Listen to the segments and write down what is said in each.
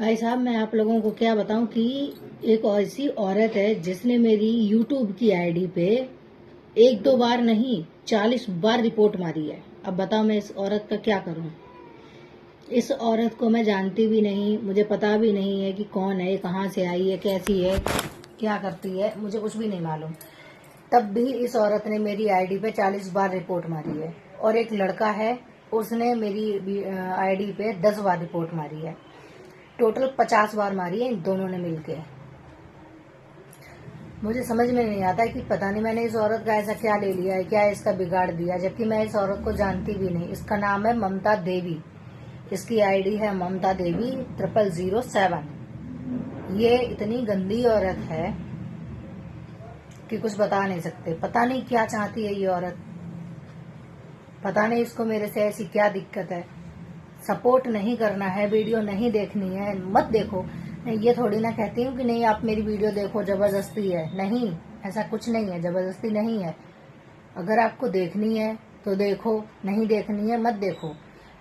भाई साहब, मैं आप लोगों को क्या बताऊं कि एक ऐसी औरत है जिसने मेरी यूट्यूब की आईडी पे एक दो बार नहीं 40 बार रिपोर्ट मारी है। अब बताओ मैं इस औरत का क्या करूं। इस औरत को मैं जानती भी नहीं, मुझे पता भी नहीं है कि कौन है, कहाँ से आई है, कैसी है, क्या करती है, मुझे कुछ भी नहीं मालूम। तब भी इस औरत ने मेरी आईडी पे 40 बार रिपोर्ट मारी है। और एक लड़का है, उसने मेरी आईडी पे 10 बार रिपोर्ट मारी है। टोटल 50 बार मारी है इन दोनों ने मिलके। मुझे समझ में नहीं आता कि पता नहीं मैंने इस औरत का ऐसा क्या ले लिया है, क्या इसका बिगाड़ दिया, जबकि मैं इस औरत को जानती भी नहीं। इसका नाम है ममता देवी। इसकी आईडी है ममता देवी 0007। ये इतनी गंदी औरत है कि कुछ बता नहीं सकते। पता नहीं क्या चाहती है ये औरत, पता नहीं इसको मेरे से ऐसी क्या दिक्कत है। सपोर्ट नहीं करना है, वीडियो नहीं देखनी है, मत देखो। नहीं, ये थोड़ी ना कहती हूँ कि नहीं आप मेरी वीडियो देखो, जबरदस्ती है। नहीं, ऐसा कुछ नहीं है, जबरदस्ती नहीं है। अगर आपको देखनी है तो देखो, नहीं देखनी है मत देखो।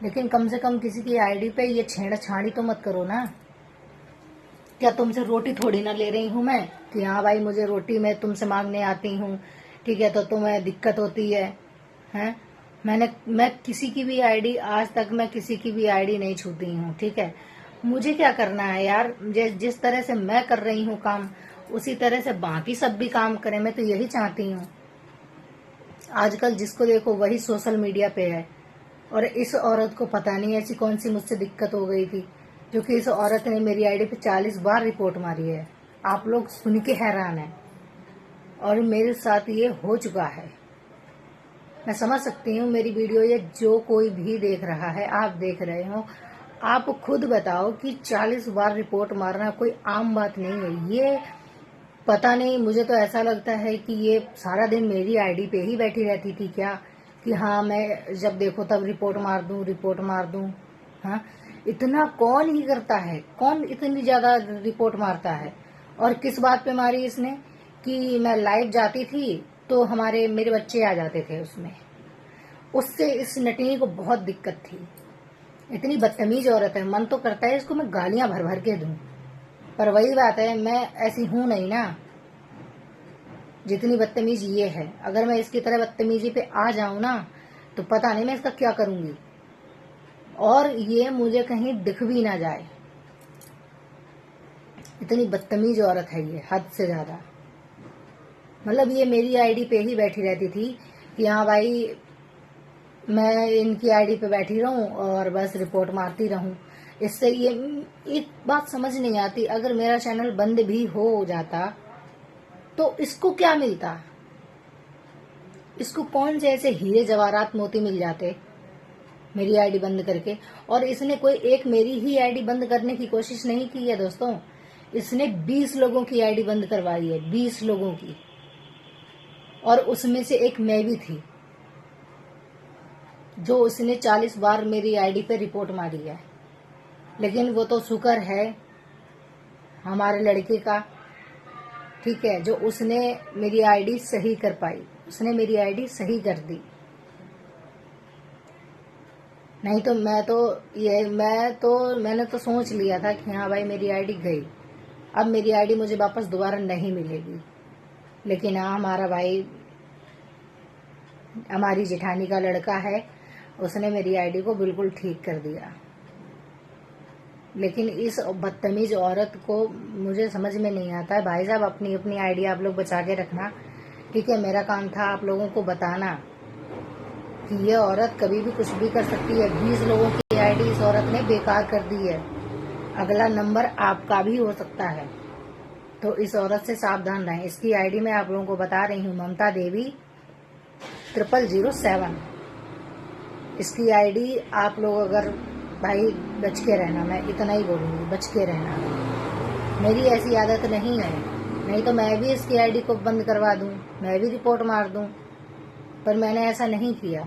लेकिन कम से कम किसी की आईडी पे ये छेड़छाड़ी तो मत करो ना। क्या तुमसे रोटी थोड़ी ना ले रही हूँ मैं कि हाँ भाई मुझे रोटी मैं तुमसे मांगने आती हूँ, ठीक है, तो तुम्हें दिक्कत होती है। हैं? मैं किसी की भी आईडी, आज तक मैं किसी की भी आईडी नहीं छूती हूँ, ठीक है। मुझे क्या करना है यार, जिस तरह से मैं कर रही हूँ काम, उसी तरह से बाकी सब भी काम करें। मैं तो यही चाहती हूँ। आजकल जिसको देखो वही सोशल मीडिया पे है। और इस औरत को पता नहीं ऐसी कौन सी मुझसे दिक्कत हो गई थी जो कि इस औरत ने मेरी आईडी पे 40 बार रिपोर्ट मारी है। आप लोग सुन के हैरान हैं। और मेरे साथ ये हो चुका है। मैं समझ सकती हूँ मेरी वीडियो ये जो कोई भी देख रहा है, आप देख रहे हो, आप खुद बताओ कि 40 बार रिपोर्ट मारना कोई आम बात नहीं है। ये पता नहीं, मुझे तो ऐसा लगता है कि ये सारा दिन मेरी आईडी पे ही बैठी रहती थी क्या, कि हाँ मैं जब देखो तब रिपोर्ट मार दूं, रिपोर्ट मार दूं। हाँ, इतना कौन ही करता है, कौन इतनी ज्यादा रिपोर्ट मारता है। और किस बात पे मारी इसने, कि मैं लाइव जाती थी तो मेरे बच्चे आ जाते थे उसमें। उससे इस नटनी को बहुत दिक्कत थी। इतनी बदतमीज औरत है, मन तो करता है इसको मैं गालियां भर भर के दूं। पर वही बात है, मैं ऐसी हूं नहीं ना जितनी बदतमीज ये है। अगर मैं इसकी तरह बदतमीजी पे आ जाऊं ना तो पता नहीं मैं इसका क्या करूंगी। और ये मुझे कहीं दिख भी ना जाए। इतनी बदतमीज औरत है ये, हद से ज्यादा। मतलब ये मेरी आईडी पे ही बैठी रहती थी कि हाँ भाई मैं इनकी आईडी पे बैठी रहूं और बस रिपोर्ट मारती रहूं। इससे ये एक बात समझ नहीं आती, अगर मेरा चैनल बंद भी हो जाता तो इसको क्या मिलता। इसको कौन से ऐसे हीरे जवाहरात मोती मिल जाते मेरी आईडी बंद करके। और इसने कोई एक मेरी ही आईडी बंद करने की कोशिश नहीं की है दोस्तों। इसने 20 लोगों की आईडी बंद करवाई है, 20 लोगों की। और उसमें से एक मैं भी थी जो उसने 40 बार मेरी आईडी पे रिपोर्ट मारी है। लेकिन वो तो शुक्र है हमारे लड़के का, ठीक है, जो उसने मेरी आईडी सही कर पाई, उसने मेरी आईडी सही कर दी। नहीं तो मैंने तो सोच लिया था कि हाँ भाई मेरी आईडी गई, अब मेरी आईडी मुझे वापस दोबारा नहीं मिलेगी। लेकिन हाँ, हमारा भाई, हमारी जेठानी का लड़का है, उसने मेरी आईडी को बिल्कुल ठीक कर दिया। लेकिन इस बदतमीज औरत को मुझे समझ में नहीं आता है। भाई साहब, अपनी अपनी आईडी आप लोग बचा के रखना, ठीक है। मेरा काम था आप लोगों को बताना कि ये औरत कभी भी कुछ भी कर सकती है। 20 लोगों की आईडी इस औरत ने बेकार कर दी है। अगला नंबर आपका भी हो सकता है। तो इस औरत से सावधान रहें। इसकी आईडी मैं आप लोगों को बता रही हूँ, ममता देवी 0007। इसकी आईडी आप लोग अगर, भाई बच के रहना, मैं इतना ही बोलूंगी, बच के रहना। मेरी ऐसी आदत नहीं है, नहीं तो मैं भी इसकी आईडी को बंद करवा दूं, मैं भी रिपोर्ट मार दूं। पर मैंने ऐसा नहीं किया,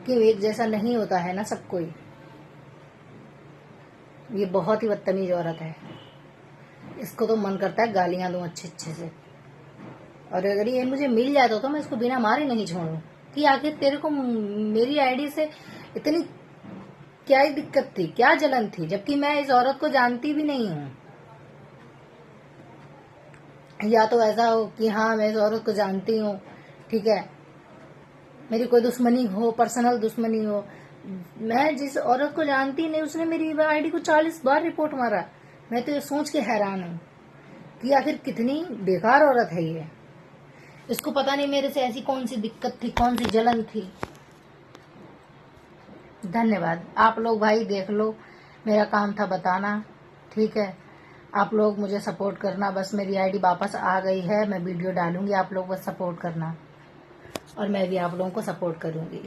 कि एक जैसा नहीं होता है ना सब कोई। ये बहुत ही बदतमीज औरत है। इसको तो मन करता है गालियां दूं अच्छे अच्छे से। और अगर ये मुझे मिल जाए तो मैं इसको बिना मारे नहीं छोड़ूं कि आखिर तेरे को मेरी आईडी से इतनी क्या ही दिक्कत थी, क्या जलन थी, जबकि मैं इस औरत को जानती भी नहीं हूँ। या तो ऐसा हो कि हाँ मैं इस औरत को जानती हूँ, ठीक है, मेरी कोई दुश्मनी हो, पर्सनल दुश्मनी हो। मैं जिस औरत को जानती नहीं, उसने मेरी आईडी को 40 बार रिपोर्ट मारा। मैं तो ये सोच के हैरान हूँ कि आखिर कितनी बेकार औरत है ये। इसको पता नहीं मेरे से ऐसी कौन सी दिक्कत थी, कौन सी जलन थी। धन्यवाद। आप लोग भाई देख लो, मेरा काम था बताना, ठीक है। आप लोग मुझे सपोर्ट करना, बस मेरी आईडी वापस आ गई है, मैं वीडियो डालूंगी, आप लोग बस सपोर्ट करना और मैं भी आप लोगों को सपोर्ट करूंगी।